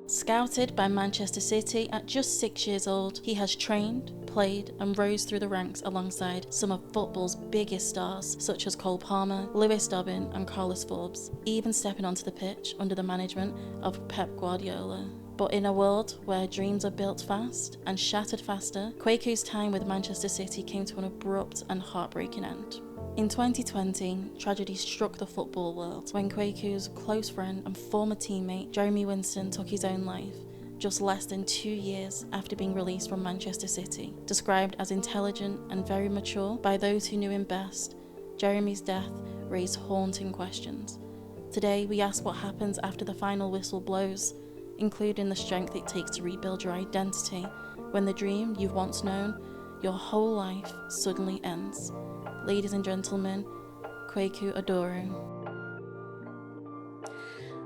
Scouted by Manchester City at just 6 years old, he has trained, played and rose through the ranks alongside some of football's biggest stars such as Cole Palmer, Lewis Dobbin and Carlos Forbes, even stepping onto the pitch under the management of Pep Guardiola. But in a world where dreams are built fast and shattered faster, Kwaku's time with Manchester City came to an abrupt and heartbreaking end. In 2020, tragedy struck the football world when Kwaku's close friend and former teammate Jeremy Winston took his own life, just less than 2 years after being released from Manchester City. Described as intelligent and very mature by those who knew him best, Jeremy's death raised haunting questions. Today, we ask what happens after the final whistle blows, including the strength it takes to rebuild your identity when the dream you've once known your whole life suddenly ends. Ladies and gentlemen, Kwaku Oduroh.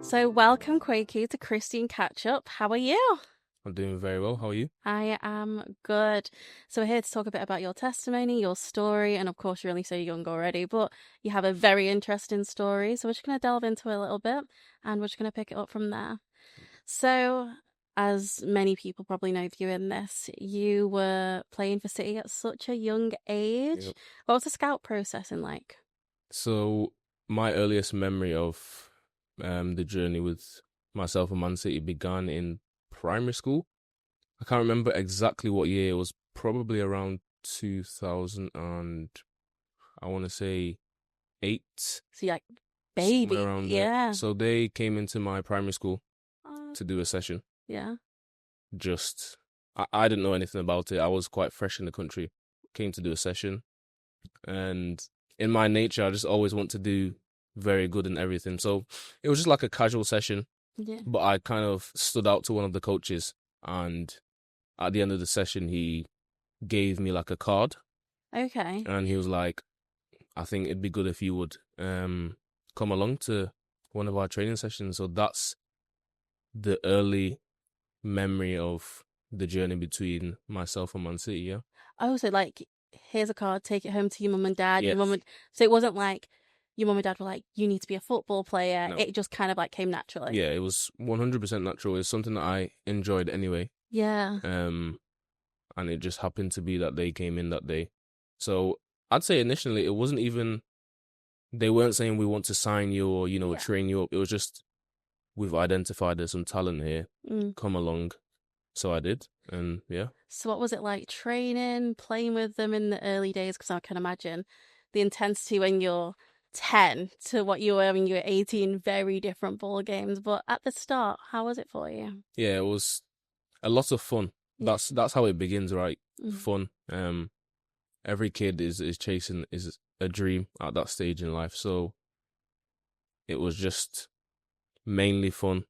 So welcome, Kwaku, to Christine Catch Up. How are you? I'm doing very well. How are you? I am good. So we're here to talk a bit about your testimony, your story, and of course you're only so young already, but you have a very interesting story. So we're just going to delve into it a little bit and we're just going to pick it up from there. So, as many people probably know viewing this, you were playing for City at such a young age. Yep. What was the scout processing like? So, my earliest memory of the journey with myself and Man City began in primary school. I can't remember exactly what year. It was probably around 2000 and I want to say 8. So you're like, baby, somewhere around yeah. there. So they came into my primary school to do a session. Yeah. I didn't know anything about it. I was quite fresh in the country. Came to do a session. And in my nature, I just always want to do very good in everything. So it was just like a casual session. Yeah. But I kind of stood out to one of the coaches. And at the end of the session, he gave me like a card. Okay. And he was like, I think it'd be good if you would come along to one of our training sessions. So that's the early memory of the journey between myself and Man City, yeah. Oh, so like, here's a card, take it home to your mum and dad. Yes. So it wasn't like your mum and dad were like, you need to be a football player. No. It just kind of like came naturally. Yeah, it was 100% natural. It's something that I enjoyed anyway. Yeah. And it just happened to be that they came in that day. So I'd say initially it wasn't even, they weren't saying we want to sign you or, train you up. It was just, we've identified there's some talent here. Come along. So I did. And yeah. So what was it like training, playing with them in the early days? Because I can imagine the intensity when you're 10 to what you were when you were 18, very different ball games. But at the start, how was it for you? Yeah, it was a lot of fun. Yeah. That's how it begins, right? Fun. Every kid is chasing is a dream at that stage in life. So it was just mainly fun.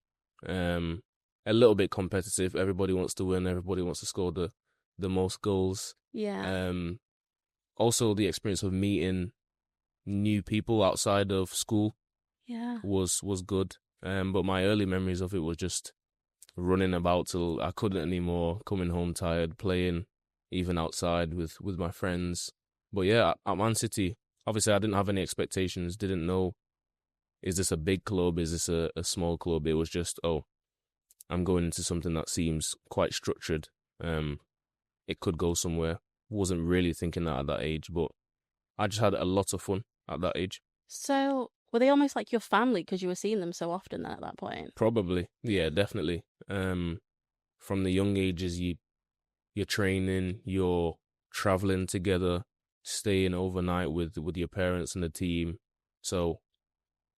A little bit competitive. Everybody wants to win. Everybody wants to score the most goals. Yeah. Also, the experience of meeting new people outside of school was good. But my early memories of it was just running about till I couldn't anymore, coming home tired, playing even outside with my friends. But yeah, at Man City, obviously I didn't have any expectations, didn't know, is this a big club, is this a small club? It was just, I'm going into something that seems quite structured. It could go somewhere. Wasn't really thinking that at that age, but I just had a lot of fun at that age. So were they almost like your family because you were seeing them so often then at that point? Probably, yeah, definitely. From the young ages, you're training, you're traveling together, staying overnight with your parents and the team. So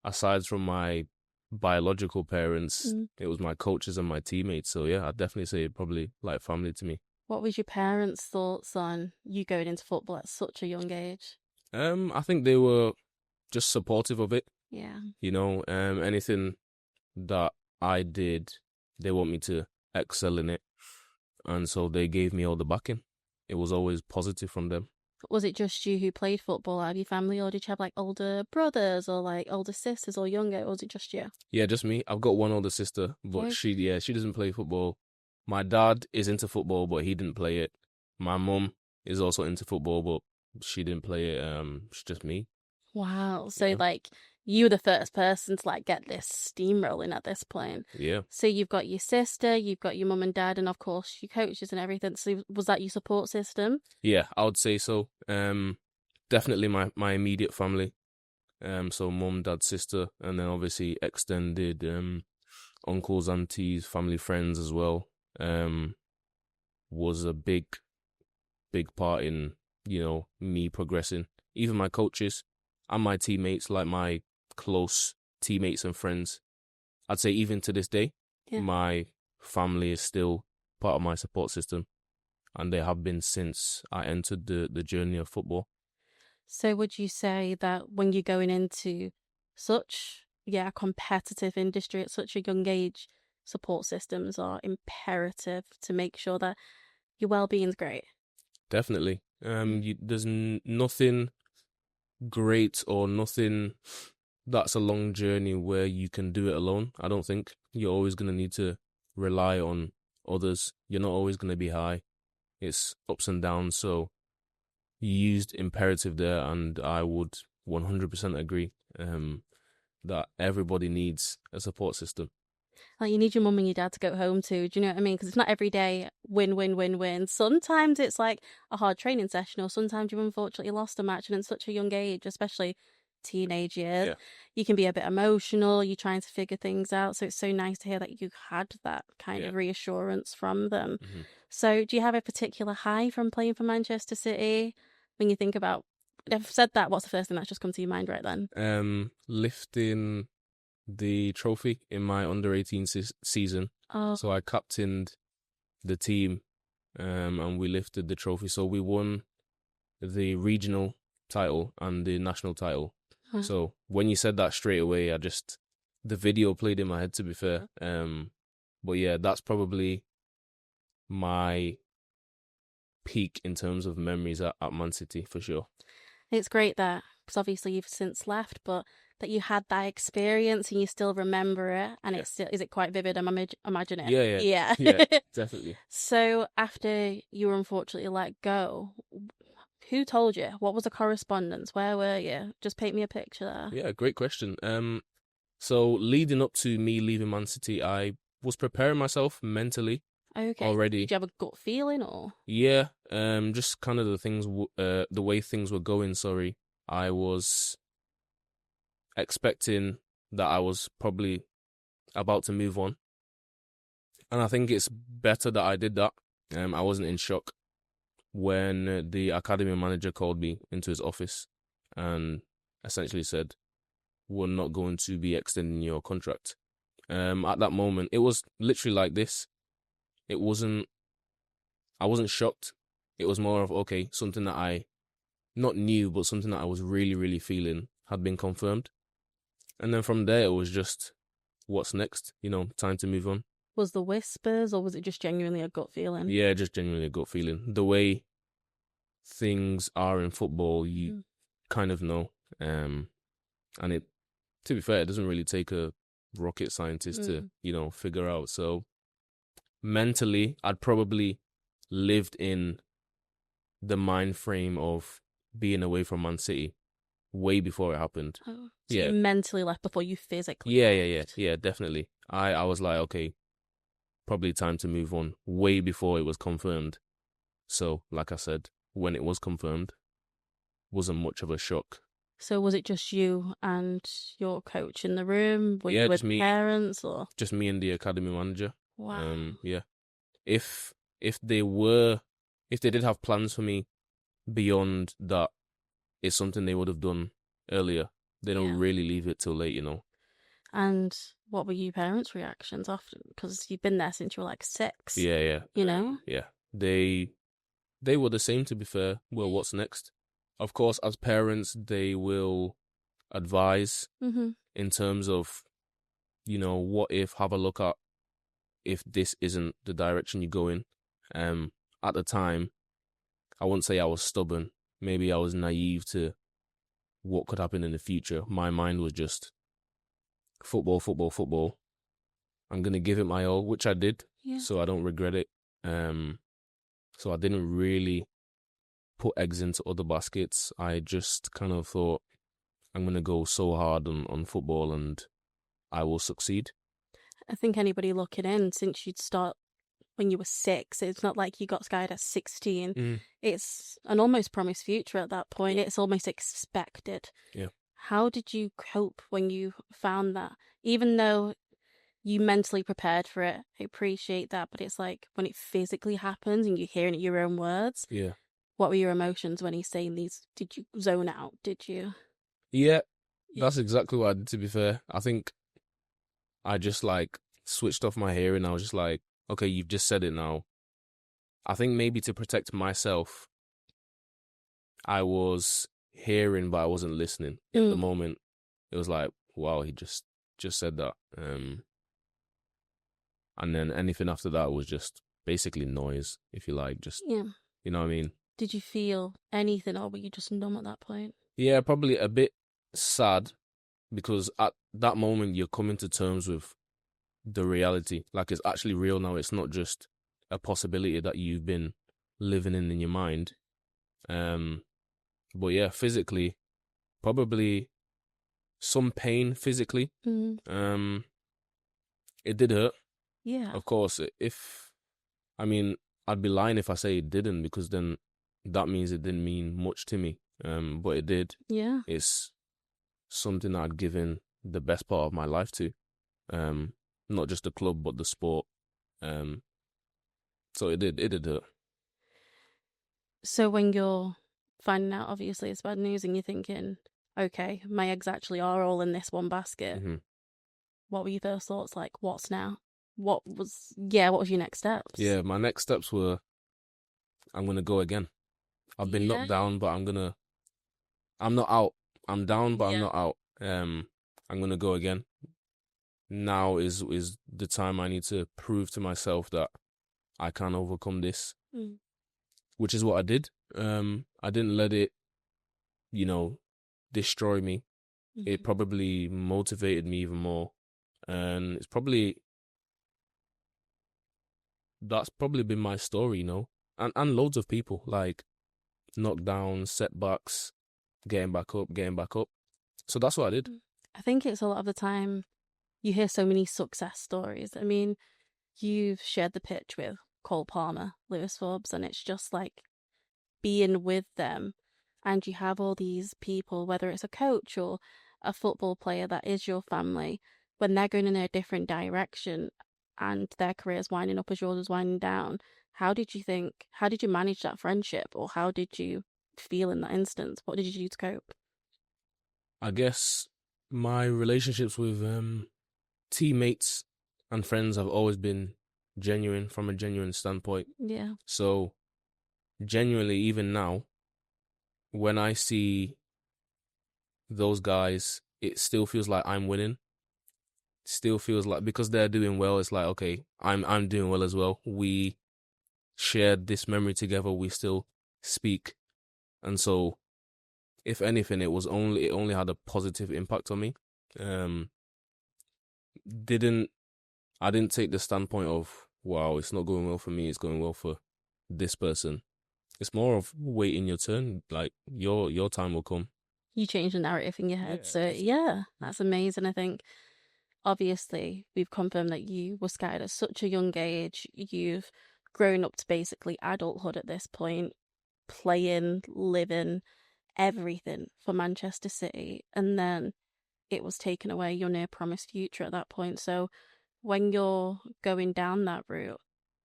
aside from my biological parents, it was my coaches and my teammates. So yeah, I'd definitely say probably like family to me. What was your parents' thoughts on you going into football at such a young age? I think they were just supportive of it. Yeah. Anything that I did, they want me to excel in it. And so they gave me all the backing. It was always positive from them. Was it just you who played football out of your family, or did you have like older brothers or like older sisters or younger, or was it just you? Yeah, just me. I've got one older sister, but she doesn't play football. My dad is into football, but he didn't play it. My mum is also into football, but she didn't play it. It's just me. Wow. So like you were the first person to like get this steamrolling at this point. Yeah. So you've got your sister, you've got your mum and dad, and of course your coaches and everything. So was that your support system? Yeah, I would say so. Definitely my immediate family. So mum, dad, sister, and then obviously extended uncles, aunties, family, friends as well. Was a big part in, me progressing. Even my coaches and my teammates, like my close teammates and friends, I'd say even to this day, my family is still part of my support system, and they have been since I entered the journey of football. So would you say that when you're going into such, competitive industry at such a young age, support systems are imperative to make sure that your well-being's great? Definitely. There's nothing great or nothing that's a long journey where you can do it alone. I don't think you're always going to need to rely on others. You're not always going to be high. It's ups and downs. So you used imperative there, and I would 100% agree that everybody needs a support system. Like, you need your mum and your dad to go home to. Do you know what I mean? Because it's not every day win, win, win, win. Sometimes it's like a hard training session, or sometimes you've unfortunately lost a match, and at such a young age, especially teenage years, you can be a bit emotional. You're trying to figure things out. So it's so nice to hear that you had that kind of reassurance from them. Mm-hmm. So do you have a particular high from playing for Manchester City? When you think about, if I've said that, what's the first thing that's just come to your mind right then? Lifting the trophy in my under-18 season. So I captained the team, and we lifted the trophy. So we won the regional title and the national title. So when you said that straight away, the video played in my head, to be fair. But yeah, that's probably my peak in terms of memories at Man City, for sure. It's great that, because obviously you've since left, but that you had that experience and you still remember it, and it's still, is it quite vivid? Imagine it. Yeah, definitely. So after you were unfortunately let go, who told you? What was the correspondence? Where were you? Just paint me a picture there. Yeah, great question. So leading up to me leaving Man City, I was preparing myself mentally. Okay. Already. Did you have a gut feeling, or? Yeah, just kind of the way things were going. Sorry, I was expecting that I was probably about to move on, and I think it's better that I did that. I wasn't in shock when the academy manager called me into his office and essentially said, "We're not going to be extending your contract." At that moment, it was literally like this. I wasn't shocked. It was more of, okay, something that I not knew, but something that I was really, really feeling had been confirmed. And then from there, it was just, what's next? Time to move on. Was the whispers, or was it just genuinely a gut feeling? Yeah, just genuinely a gut feeling. The way things are in football, you kind of know. And it, to be fair, it doesn't really take a rocket scientist to, figure out. So mentally, I'd probably lived in the mind frame of being away from Man City way before it happened. Oh, so you mentally left before you physically left. Yeah, definitely. I was like, okay, probably time to move on way before it was confirmed. So, like I said, when it was confirmed, wasn't much of a shock. So was it just you and your coach in the room? Were you with parents, or just me and the academy manager? Wow. Yeah. If they did have plans for me beyond that, it's something they would have done earlier. They don't really leave it till late, And what were your parents' reactions after? Because you've been there since you were like 6. Yeah. Yeah. They were the same, to be fair. Well, what's next? Of course, as parents, they will advise in terms of, what if, have a look at if this isn't the direction you go in. At the time, I wouldn't say I was stubborn. Maybe I was naive to what could happen in the future. My mind was just football, football, football. I'm going to give it my all, which I did, so I don't regret it. So I didn't really put eggs into other baskets. I just kind of thought, I'm going to go so hard on football and I will succeed. I think anybody looking in, since you'd start when you were 6, it's not like you got Skyed at 16. It's an almost promised future at that point. It's almost expected. Yeah. How did you cope when you found that? Even though you mentally prepared for it, I appreciate that, but it's like when it physically happens and you're hearing it your own words. Yeah. What were your emotions when he's saying these? Did you zone out? Did you? Yeah, that's exactly what I did, to be fair. I think I just like switched off my hearing. I was just like, okay, you've just said it now. I think maybe to protect myself, I was hearing, but I wasn't listening. At the moment, it was like, wow, he just said that. And then anything after that was just basically noise, if you like. Just, you know what I mean? Did you feel anything, or were you just numb at that point? Yeah, probably a bit sad, because at that moment you're coming to terms with the reality. Like, it's actually real now. It's not just a possibility that you've been living in your mind. But yeah, physically, probably some pain physically. It did hurt. Yeah. Of course, I'd be lying if I say it didn't, because then that means it didn't mean much to me. But it did. Yeah. It's something I'd given the best part of my life to. Not just the club, but the sport. So it did hurt. So when you're finding out, obviously, it's bad news, and you're thinking, okay, my eggs actually are all in this one basket. What were your first thoughts? Like, what's now? What was your next steps? Yeah, my next steps were, I'm going to go again. I've been knocked down, but I'm not out. I'm down, but I'm not out. I'm going to go again. Now is the time I need to prove to myself that I can overcome this, which is what I did. I didn't let it, destroy me. It probably motivated me even more. And that's probably been my story, and loads of people, like knockdowns, setbacks, getting back up. So that's what I did. I think it's a lot of the time you hear so many success stories. I mean, you've shared the pitch with Cole Palmer, Lewis Forbes, and it's just like being with them, and you have all these people, whether it's a coach or a football player that is your family, when they're going in a different direction and their career's winding up as yours is winding down. How did you manage that friendship, or how did you feel in that instance? What did you do to cope? I guess my relationships with teammates and friends have always been genuine, from a genuine standpoint. Yeah. So genuinely, even now, when I see those guys, it still feels like I'm winning. Still feels like, because they're doing well, it's like, okay, I'm doing well as well. We shared this memory together. We still speak, and so, if anything, it only had a positive impact on me. I didn't take the standpoint of, wow, it's not going well for me, it's going well for this person. It's more of waiting your turn, like your time will come. You change the narrative in your head. So that's amazing. I think obviously we've confirmed that you were Skyed at such a young age. You've grown up to basically adulthood at this point, playing, living, everything for Manchester City, and then it was taken away, your near promised future at that point. So when you're going down that route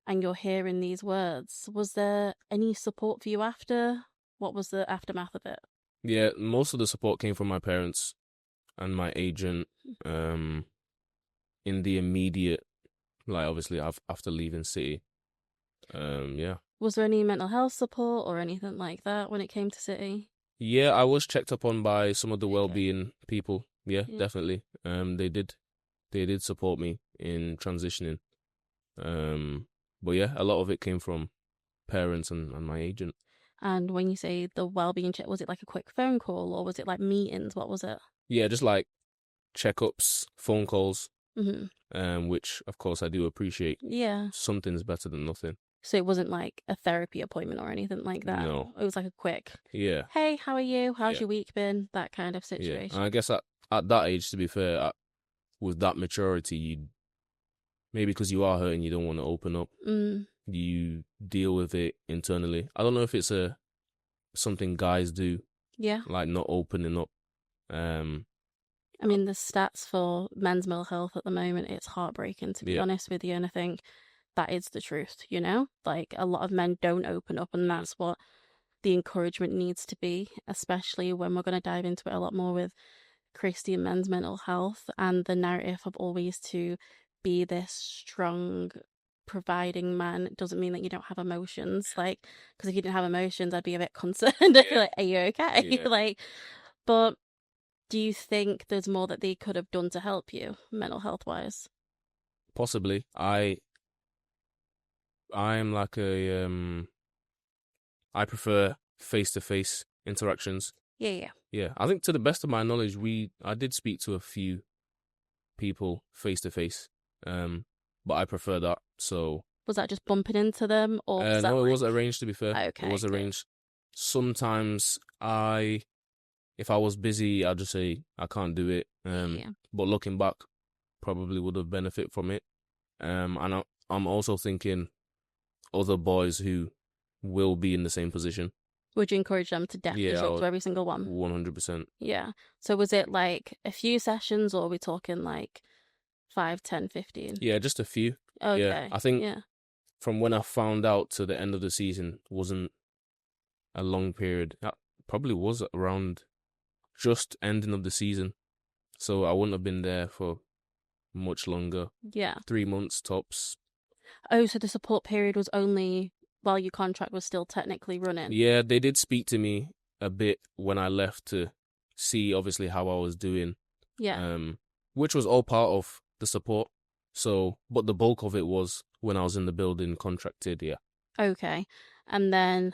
and you're hearing these words, was there any support for you after? What was the aftermath of it? Yeah, most of the support came from my parents and my agent, in the immediate, like, obviously after leaving City. Yeah. Was there any mental health support or anything like that when it came to City? Yeah, I was checked up on by some of the well-being people. Yeah, definitely. They did support me in transitioning. But yeah, a lot of it came from parents and my agent. And when you say the well-being check, was it like a quick phone call, or was it like meetings? What was it? Yeah, just like checkups, phone calls, which of course I do appreciate. Yeah. Something's better than nothing. So it wasn't like a therapy appointment or anything like that. No. It was like a quick, Yeah. hey, how are you? How's Yeah. your week been? That kind of Yeah. And situation. I guess at that age, to be fair, with that maturity, you maybe because you are hurting, you don't want to open up. You deal with it internally. I don't know if it's something guys do. Yeah. Like not opening up. I mean, the stats for men's mental health at the moment, it's heartbreaking, to be honest with you. And I think that is the truth, you know? Like, a lot of men don't open up, and that's what the encouragement needs to be, especially when we're going to dive into it a lot more with Christian men's mental health and the narrative of always to be this strong, providing man. It doesn't mean that you don't have emotions. Like, because if you didn't have emotions, I'd be a bit concerned. I'd be like, are you okay? Yeah. Like, but do you think there's more that they could have done to help you mental health wise? Possibly. I'm like I prefer face-to-face interactions. Yeah. Yeah, I think to the best of my knowledge, I did speak to a few people face-to-face, but I prefer that. So Was that just bumping into them, or was no, that it was arranged. To be fair, okay, it was good. arranged. Sometimes if I was busy, I'd just say I can't do it. But looking back, probably would have benefited from it. And I'm also thinking other boys who will be in the same position. Would you encourage them to definitely show up to every single one? 100%. Yeah. So was it like a few sessions, or are we talking like 5, 10, 15? Yeah, just a few. Okay. Yeah, I think from when I found out to the end of the season wasn't a long period. That probably was around just ending of the season. So I wouldn't have been there for much longer. Yeah. 3 months tops. Oh, so the support period was only while your contract was still technically running? Yeah, they did speak to me a bit when I left to see obviously how I was doing. Yeah. Which was all part of the support. So, but the bulk of it was when I was in the building contracted, yeah. Okay. And then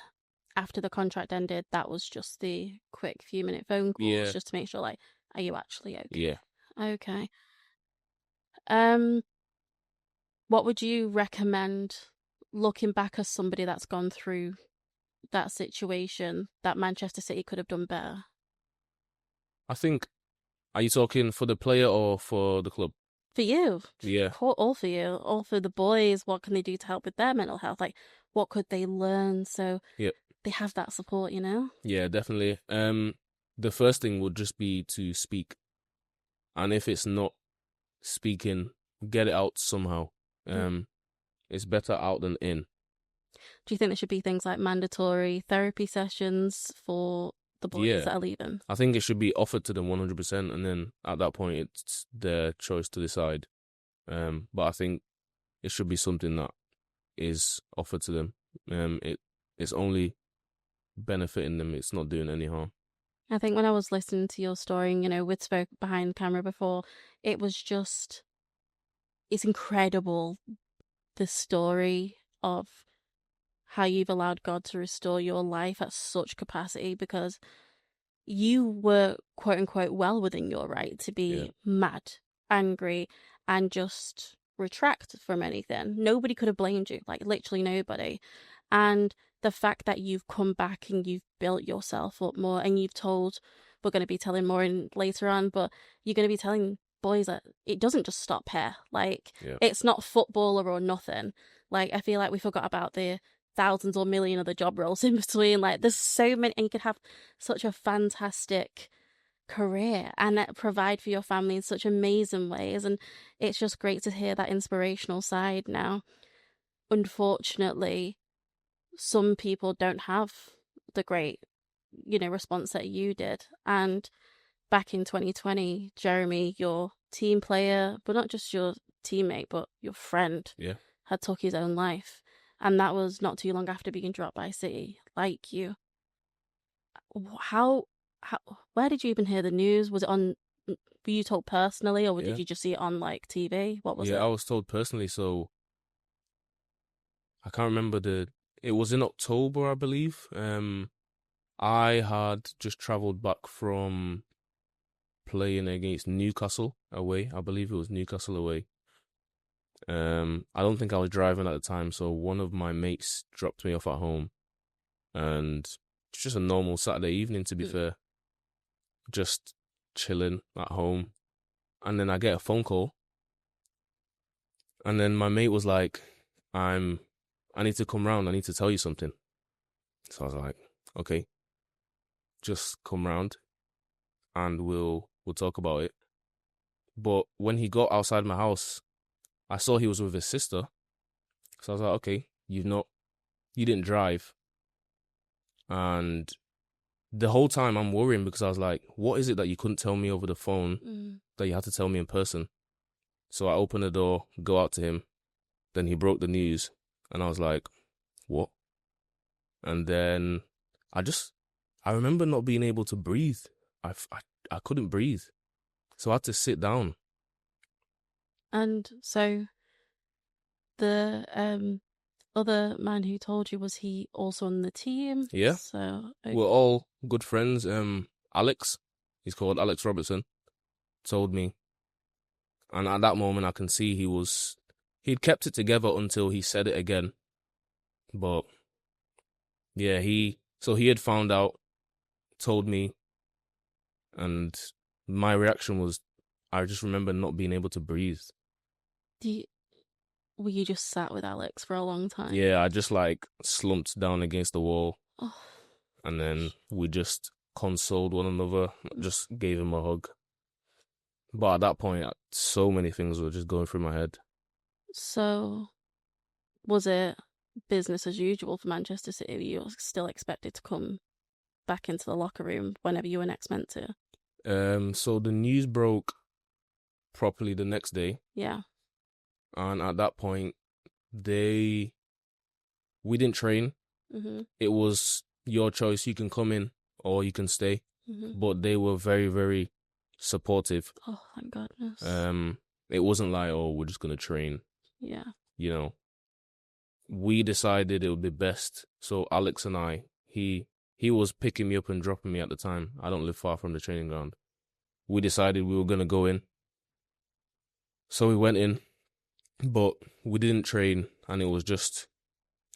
after the contract ended, that was just the quick few-minute phone calls just to make sure, like, are you actually okay? Yeah. Okay. What would you recommend, looking back as somebody that's gone through that situation, that Manchester City could have done better? I think, are you talking for the player or for the club? For you. Yeah. All for you. All for the boys. What can they do to help with their mental health? Like, what could they learn so they have that support, you know? Yeah, definitely. The first thing would just be to speak. And if it's not speaking, get it out somehow. It's better out than in. Do you think there should be things like mandatory therapy sessions for the boys that are leaving? I think it should be offered to them 100%, and then at that point, it's their choice to decide. But I think it should be something that is offered to them. It's only benefiting them. It's not doing any harm. I think when I was listening to your story, and, you know, we'd spoke behind camera before, it was just, it's incredible, the story of how you've allowed God to restore your life at such capacity, because you were quote unquote well within your right to be mad, angry, and just retract from anything. Nobody could have blamed you, like literally nobody. And the fact that you've come back and you've built yourself up more, and you've told, we're going to be telling more in later on, but you're going to be telling boys that it doesn't just stop here. Like, it's not footballer or nothing. Like, I feel like we forgot about the thousands or million of the job roles in between. Like, there's so many, and you could have such a fantastic career and provide for your family in such amazing ways. And it's just great to hear that inspirational side now. Unfortunately, some people don't have the great, you know, response that you did. And back in 2020, Jeremy, your team player, but not just your teammate, but your friend, had took his own life. And that was not too long after being dropped by City, like you. How, where did you even hear the news? Was it on, were you told personally, or did you just see it on, like, TV? What was it? Yeah, I was told personally, so I can't remember it was in October, I believe. I had just travelled back from playing against Newcastle away. I believe it was Newcastle away. I don't think I was driving at the time, so one of my mates dropped me off at home, and it's just a normal Saturday evening, to be fair. Just chilling at home, and then I get a phone call, and then my mate was like, I need to come round, I need to tell you something. So I was like, okay, just come round and we'll talk about it. But when he got outside my house, I saw he was with his sister. So I was like, okay, you didn't drive. And the whole time I'm worrying because I was like, what is it that you couldn't tell me over the phone that you had to tell me in person? So I opened the door, go out to him. Then he broke the news and I was like, what? And then I remember not being able to breathe. I couldn't breathe. So I had to sit down. And so the other man who told you, was he also on the team? Yeah. So okay. We're all good friends. Alex, he's called Alex Robertson, told me. And at that moment I can see he'd kept it together until he said it again. But yeah, he had found out, told me, and my reaction was, I just remember not being able to breathe. Were you just sat with Alex for a long time? Yeah, I just like slumped down against the wall. Oh. And then we just consoled one another, just gave him a hug. But at that point, so many things were just going through my head. So, was it business as usual for Manchester City? Were you still expected to come back into the locker room whenever you were next meant to? So the news broke properly the next day. Yeah. And at that point, we didn't train. Mm-hmm. It was your choice. You can come in or you can stay. Mm-hmm. But they were very, very supportive. Oh, thank goodness. It wasn't like, oh, we're just going to train. Yeah. You know, we decided it would be best. So Alex and I, he was picking me up and dropping me at the time. I don't live far from the training ground. We decided we were going to go in. So we went in, but we didn't train, and it was just,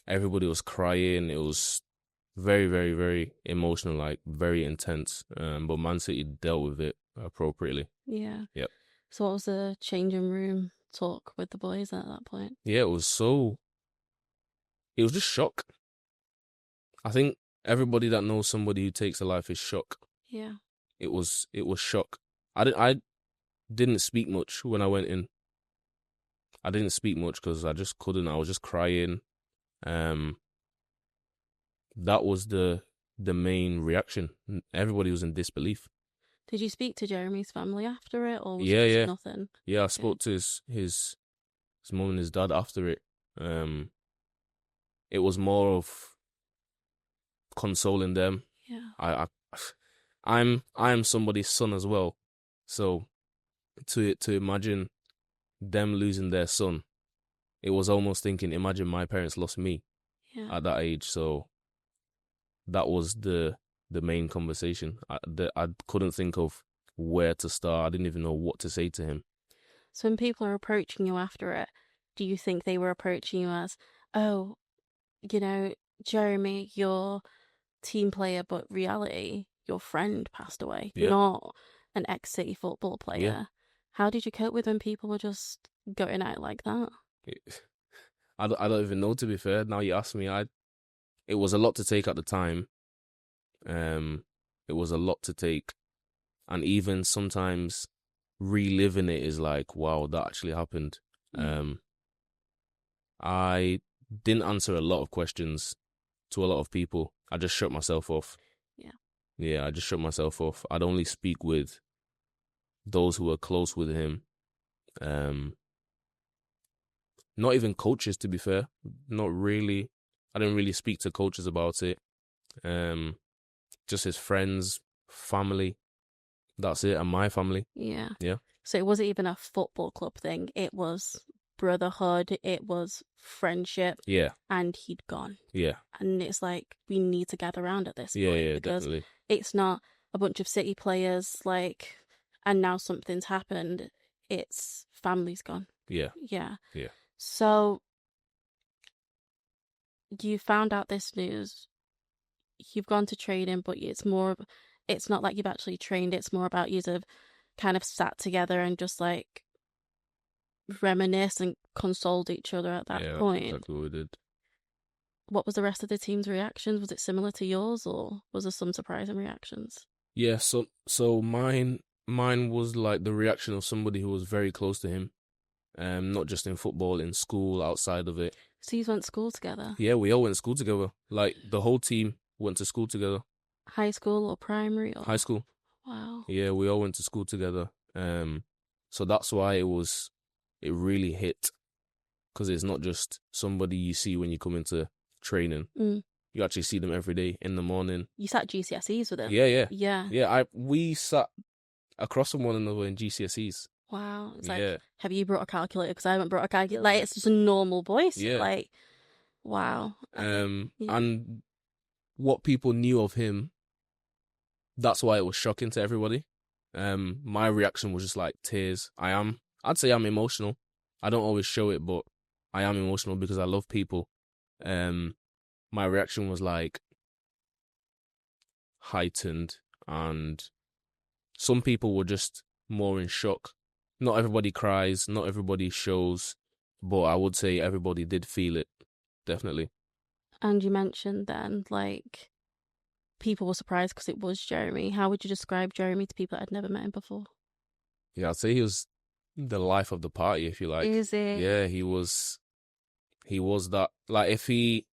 everybody was crying. It was very, very, very emotional, like very intense. But Man City dealt with it appropriately. Yeah. Yep. So what was the changing room talk with the boys at that point? Yeah, it was just shock. I think everybody that knows somebody who takes a life is shock. Yeah. It was shock. I didn't speak much when I went in. I didn't speak much because I just couldn't. I was just crying. That was the main reaction. Everybody was in disbelief. Did you speak to Jeremy's family after it, or was it just nothing? Yeah, I spoke to his mum and his dad after it. It was more of consoling them. Yeah. I'm somebody's son as well, so to imagine them losing their son, it was almost thinking, imagine my parents lost me at that age. So that was the main conversation. I couldn't think of where to start. I didn't even know what to say to him. So when people are approaching you after it, do you think they were approaching you as, oh, you know, Jeremy, your team player, but reality, your friend passed away, not an ex-City football player? Yeah. How did you cope with when people were just going out like that? I don't even know, to be fair. Now you ask me, it was a lot to take at the time. It was a lot to take. And even sometimes reliving it is like, wow, that actually happened. I didn't answer a lot of questions to a lot of people. I just shut myself off. Yeah, I just shut myself off. I'd only speak with those who were close with him. Not even coaches, to be fair. Not really. I didn't really speak to coaches about it. Just his friends, family. That's it, and my family. Yeah. Yeah. So it wasn't even a football club thing. It was brotherhood. It was friendship. Yeah. And he'd gone. Yeah. And it's like, we need to gather around at this point. Yeah, because definitely. It's not a bunch of City players, like, and now something's happened. It's family's gone. Yeah. Yeah. Yeah. So you found out this news. You've gone to training, but it's not like you've actually trained. It's more about you have kind of sat together and just like reminisce and consoled each other at that point. Yeah, exactly what we did. What was the rest of the team's reactions? Was it similar to yours, or was there some surprising reactions? Yeah, so mine was like the reaction of somebody who was very close to him. Not just in football, in school, outside of it. So you went to school together? Yeah, we all went to school together. Like the whole team went to school together. High school or primary or High school. Wow. Yeah, we all went to school together. So that's why it really hit, because it's not just somebody you see when you come into training. You actually see them every day in the morning. You sat GCSEs with them? Yeah. We sat across from one another in GCSEs. Wow. It's like, have you brought a calculator? Because I haven't brought a calculator. Like, it's just a normal voice. Yeah. Like, wow. And what people knew of him, that's why it was shocking to everybody. My reaction was just like tears. I'd say I'm emotional. I don't always show it, but I am emotional because I love people. My reaction was like heightened, and some people were just more in shock. Not everybody cries, not everybody shows, but I would say everybody did feel it, definitely. And you mentioned then, like, people were surprised because it was Jeremy. How would you describe Jeremy to people that had never met him before? Yeah, I'd say he was the life of the party, if you like. Is it? Yeah, he was that. Like, if he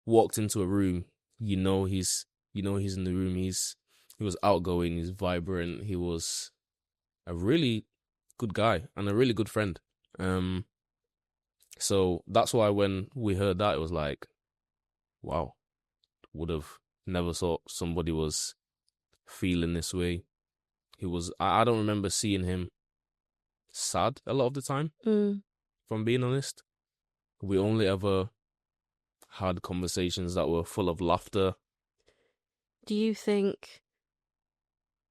walked into a room, he's in the room. He was outgoing, he's vibrant, he was a really good guy and a really good friend. So that's why when we heard that, it was like, wow, would have never thought somebody was feeling this way. I don't remember seeing him sad a lot of the time, from being honest. We only ever had conversations that were full of laughter. Do you think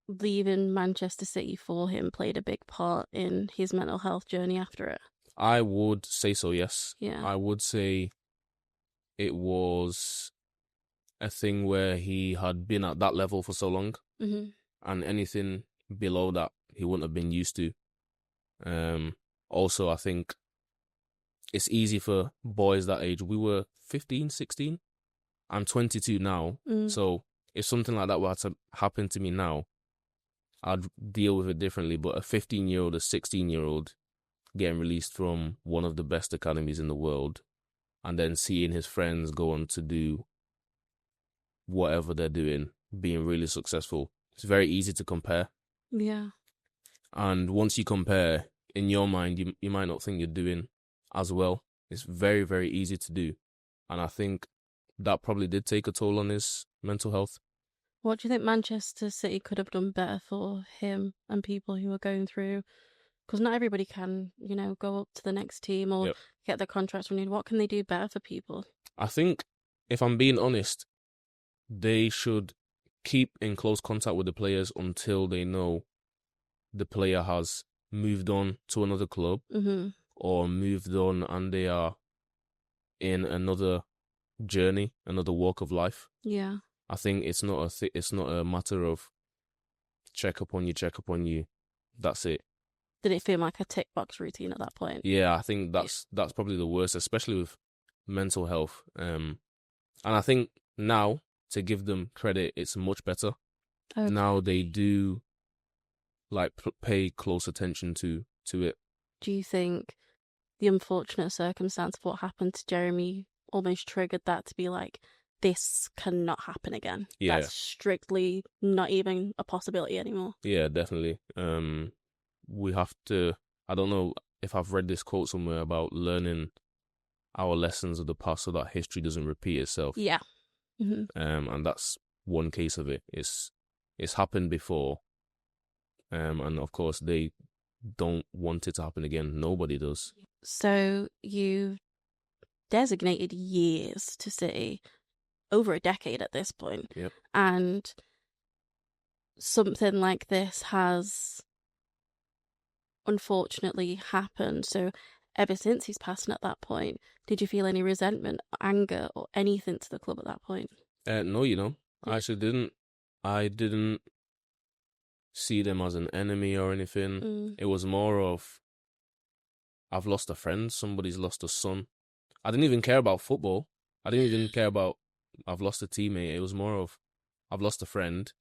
leaving Manchester City for him played a big part in his mental health journey after it? I would say so, yes. Yeah. I would say it was a thing where he had been at that level for so long, and anything below that he wouldn't have been used to. Also, I think it's easy for boys that age. We were 15, 16. I'm 22 now, so if something like that were to happen to me now, I'd deal with it differently. But a 15-year-old, a 16-year-old getting released from one of the best academies in the world, and then seeing his friends go on to do whatever they're doing, being really successful, it's very easy to compare. Yeah. And once you compare, in your mind, you might not think you're doing as well. It's very, very easy to do. And I think that probably did take a toll on his mental health. What do you think Manchester City could have done better for him and people who are going through? Because not everybody can, go up to the next team or get their contracts renewed. What can they do better for people? I think, if I'm being honest, they should keep in close contact with the players until they know the player has moved on to another club, or moved on and they are in another journey, another walk of life. Yeah. I think it's not a matter of check up on you. That's it. Did it feel like a tick box routine at that point? Yeah, I think that's probably the worst, especially with mental health. And I think now, to give them credit, it's much better. Okay. Now they do pay close attention to it. Do you think the unfortunate circumstance of what happened to Jeremy almost triggered that to be like, this cannot happen again? Yeah. That's strictly not even a possibility anymore. Yeah, definitely. We have to, I don't know if I've read this quote somewhere about learning our lessons of the past so that history doesn't repeat itself. Yeah. And that's one case of it. It's happened before. And of course they don't want it to happen again. Nobody does. So you've designated years to City, over a decade at this point. Yep. And something like this has unfortunately happened. So ever since he's passed at that point. Did you feel any resentment, anger, or anything to the club at that point? No, I actually didn't. I didn't see them as an enemy or anything. It was more of, I've lost a friend, somebody's lost a son. I didn't even care about football. I didn't even care about, I've lost a teammate. It was more of, I've lost a friend,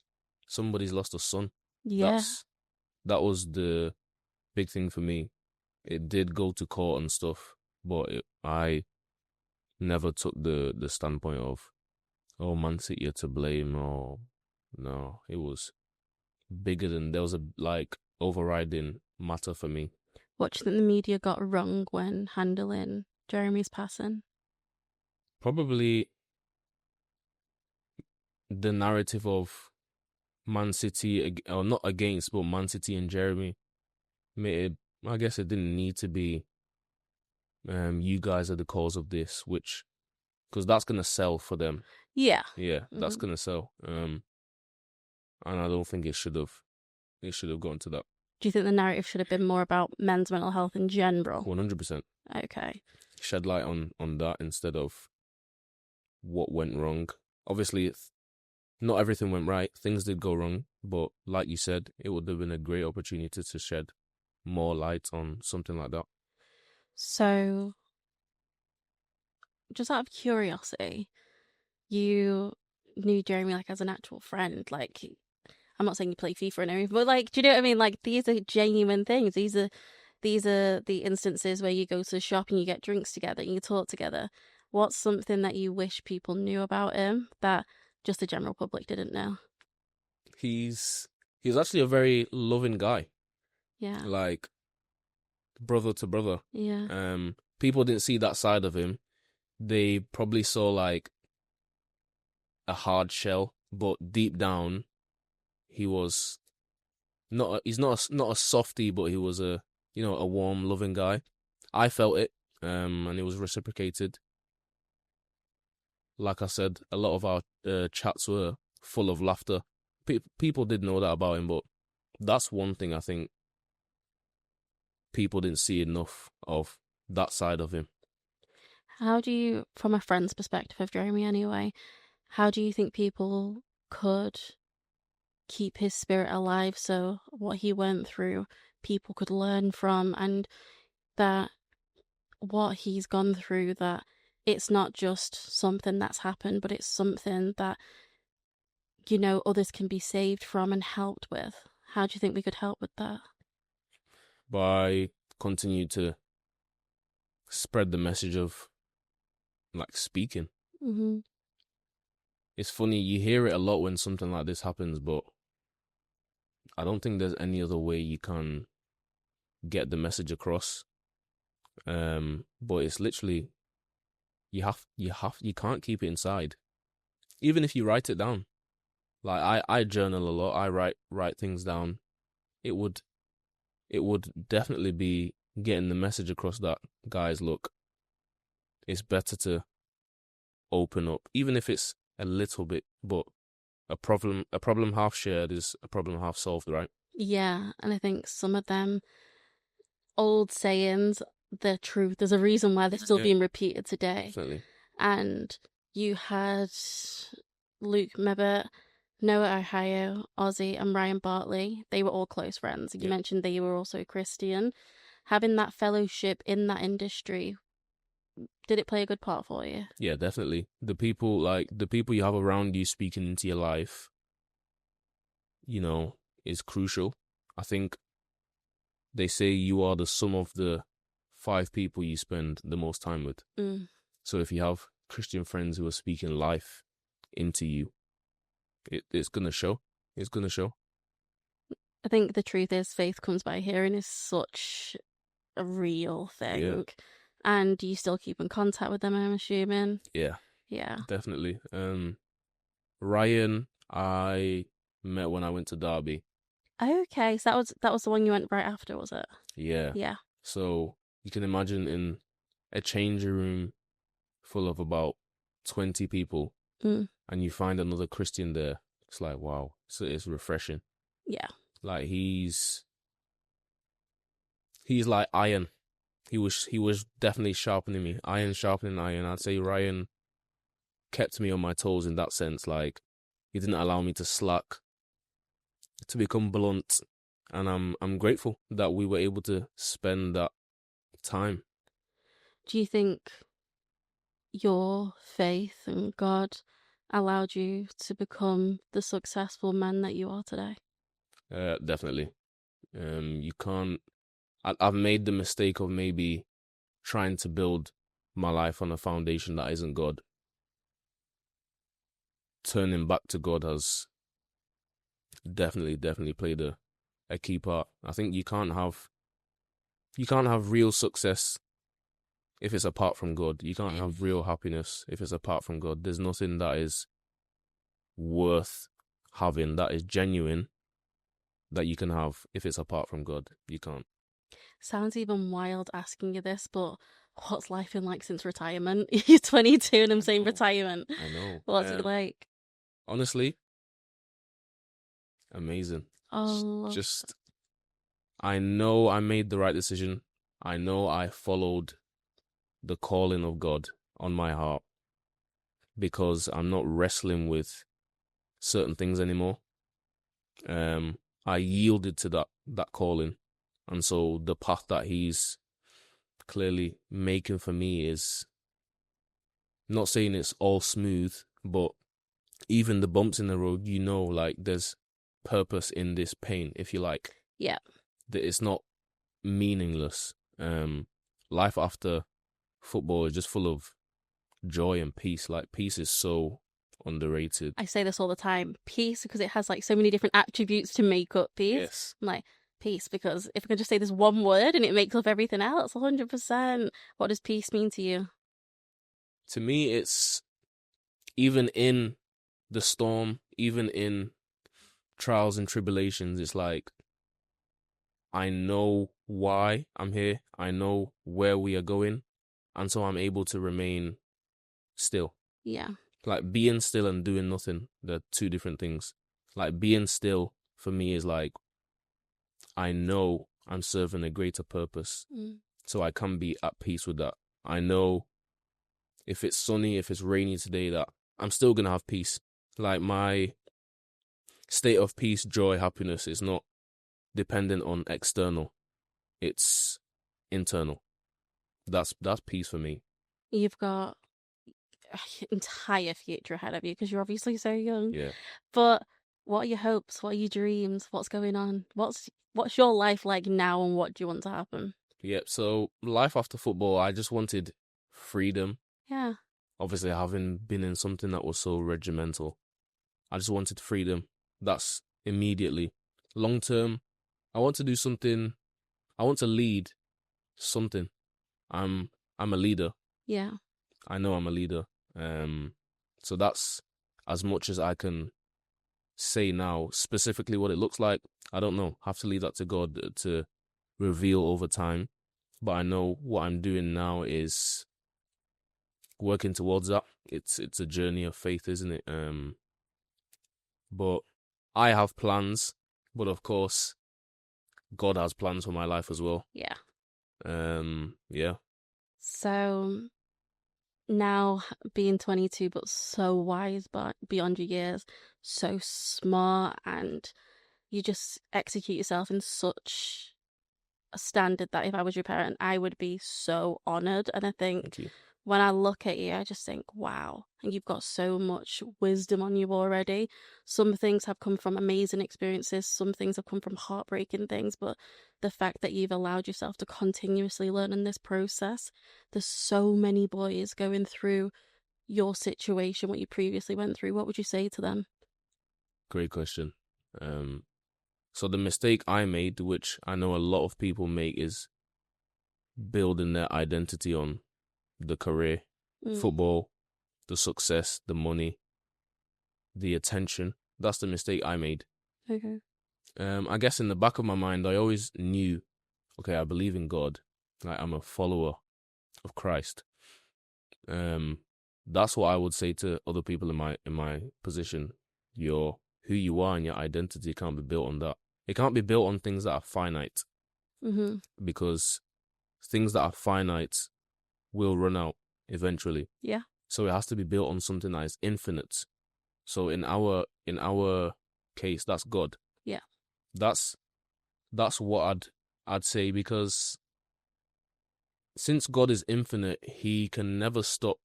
somebody's lost a son. Yeah. That was the big thing for me. It did go to court and stuff, but I never took the standpoint of, oh, Man City are to blame, or no. It was bigger than, there was a overriding matter for me. What do you think the media got wrong when handling Jeremy's passing? Probably the narrative of Man City, or not against, but Man City and Jeremy made it, I guess it didn't need to be, you guys are the cause of this, because that's going to sell for them. Yeah. Yeah, that's going to sell. And I don't think it should have gone to that. Do you think the narrative should have been more about men's mental health in general? 100%. Okay. Shed light on that instead of what went wrong. Obviously, not everything went right. Things did go wrong. But like you said, it would have been a great opportunity to shed more light on something like that. So, just out of curiosity, you knew Jeremy as an actual friend. I'm not saying you play FIFA or anything, but do you know what I mean? These are genuine things. These are the instances where you go to the shop and you get drinks together and you talk together. What's something that you wish people knew about him that just the general public didn't know? He's actually a very loving guy. Yeah. Brother to brother. Yeah. People didn't see that side of him. They probably saw a hard shell, but deep down, he was he's not a softie, but he was a warm, loving guy. I felt it, and it was reciprocated. Like I said, a lot of our chats were full of laughter. People did know that about him, but that's one thing I think people didn't see enough of, that side of him. How do you, from a friend's perspective of Jeremy anyway, how do you think people could keep his spirit alive so what he went through people could learn from, and that what he's gone through, that it's not just something that's happened, but it's something that others can be saved from and helped with? How do you think we could help with that? By continue to spread the message of speaking. Mm-hmm. It's funny, you hear it a lot when something like this happens, but I don't think there's any other way you can get the message across. But it's literally, you can't keep it inside. Even if you write it down. I journal a lot. I write things down. It would definitely be getting the message across that, guys, look, it's better to open up, even if it's a little bit, but a problem half shared is a problem half solved, right? Yeah, and I think some of them old sayings, they're true. There's a reason why they're still being repeated today. Definitely. And you had Luke Mebert, Noah Ohio, Ozzy, and Ryan Bartley. They were all close friends. You mentioned they were also Christian. Having that fellowship in that industry, did it play a good part for you? Yeah, definitely. The people you have around you speaking into your life, is crucial. I think they say you are the sum of the 5 people you spend the most time with. So if you have Christian friends who are speaking life into you, it's going to show. It's going to show. I think the truth is faith comes by hearing is such a real thing. Yeah. And do you still keep in contact with them, I'm assuming? Yeah. Yeah. Definitely. Ryan, I met when I went to Derby. Okay, so that was the one you went right after, was it? Yeah. Yeah. So you can imagine in a changing room full of about 20 people, and you find another Christian there. It's like, wow, so it's refreshing. Yeah. He's like iron. he was definitely sharpening me, iron sharpening iron. I'd say Ryan kept me on my toes in that sense. Like, he didn't allow me to slack, to become blunt, and I'm grateful that we were able to spend that time. Do you think your faith and God allowed you to become the successful man that you are today? Definitely. You can't. I've made the mistake of maybe trying to build my life on a foundation that isn't God. Turning back to God has definitely played a key part. I think you can't have real success if it's apart from God. You can't have real happiness if it's apart from God. There's nothing that is worth having, that is genuine, that you can have if it's apart from God. You can't. Sounds even wild asking you this, but what's life been like since retirement? You're 22 and I'm saying retirement. I know. What's it like? Honestly, amazing. Oh, Just, I know I made the right decision. I know I followed the calling of God on my heart, because I'm not wrestling with certain things anymore. I yielded to that calling, and so the path that He's clearly making for me is, not saying it's all smooth, but even the bumps in the road, like, there's purpose in this pain, if you like. yeah. That it's not meaningless. Life after football is just full of joy and peace. Like, peace is so underrated. I say this all the time. Peace, because it has like so many different attributes to make up peace. Yes. I'm like, peace, because if I can just say this one word and it makes up everything else, 100%. What does peace mean to you? To me, it's, even in the storm, even in trials and tribulations, it's like, I know why I'm here. I know where we are going. And so I'm able to remain still. Yeah. Like, being still and doing nothing, they're two different things. Like, being still for me is like, I know I'm serving a greater purpose. So I can be at peace with that. I know if it's sunny, if it's rainy today, that I'm still going to have peace. Like, my state of peace, joy, happiness is not dependent on external. It's internal. That's peace for me. You've got an entire future ahead of you because you're obviously so young. Yeah. But what are your hopes? What are your dreams? What's going on? What's your life like now, and what do you want to happen? Yeah, so life after football, I just wanted freedom. Yeah. Obviously, having been in something that was so regimental, I just wanted freedom. That's immediately. Long term, I want to do something. I want to lead something. I'm a leader. Yeah. I know I'm a leader. So that's as much as I can say now. Specifically what it looks like, I don't know. I have to leave that to God to reveal over time. But I know what I'm doing now is working towards that. It's a journey of faith, isn't it? But I have plans, but of course, God has plans for my life as well. Yeah. Yeah. So now being 22, but so wise, but beyond your years, so smart, and you just execute yourself in such a standard that if I was your parent, I would be so honoured. And I think when I look at you, I just think, wow, and you've got so much wisdom on you already. Some things have come from amazing experiences, some things have come from heartbreaking things, but the fact that you've allowed yourself to continuously learn in this process, there's so many boys going through your situation, what you previously went through. What would you say to them? Great question. So the mistake I made, which I know a lot of people make, is building their identity on the career, football, the success, the money, the attention. That's the mistake I made. Okay. I guess in the back of my mind, I always knew, okay, I believe in God. Like, I'm a follower of Christ. That's what I would say to other people in my position. Who you are and your identity can't be built on that. It can't be built on things that are finite. Mm-hmm. Because things that are finite will run out eventually. Yeah. So it has to be built on something that is infinite. So in our case, that's God. Yeah. That's what I'd say, because since God is infinite, he can never stop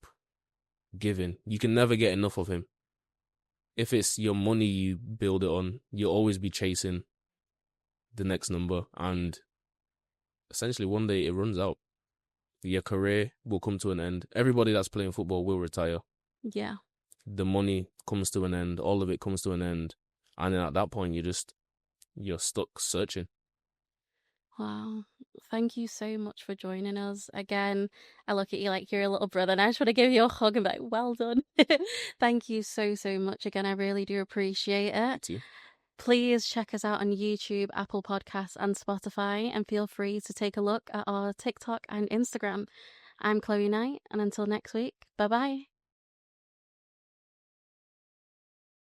giving. You can never get enough of him. If it's your money you build it on, you'll always be chasing the next number, and essentially one day it runs out. Your career will come to an end. Everybody that's playing football will retire. Yeah. The money comes to an end. All of it comes to an end. And then at that point, you're stuck searching. Wow. Thank you so much for joining us. Again, I look at you like you're a little brother, and I just want to give you a hug and be like, well done. Thank you so, so much. Again, I really do appreciate it. Too. Please check us out on YouTube, Apple Podcasts, and Spotify, and feel free to take a look at our TikTok and Instagram. I'm Chloe Knight, and until next week, bye-bye.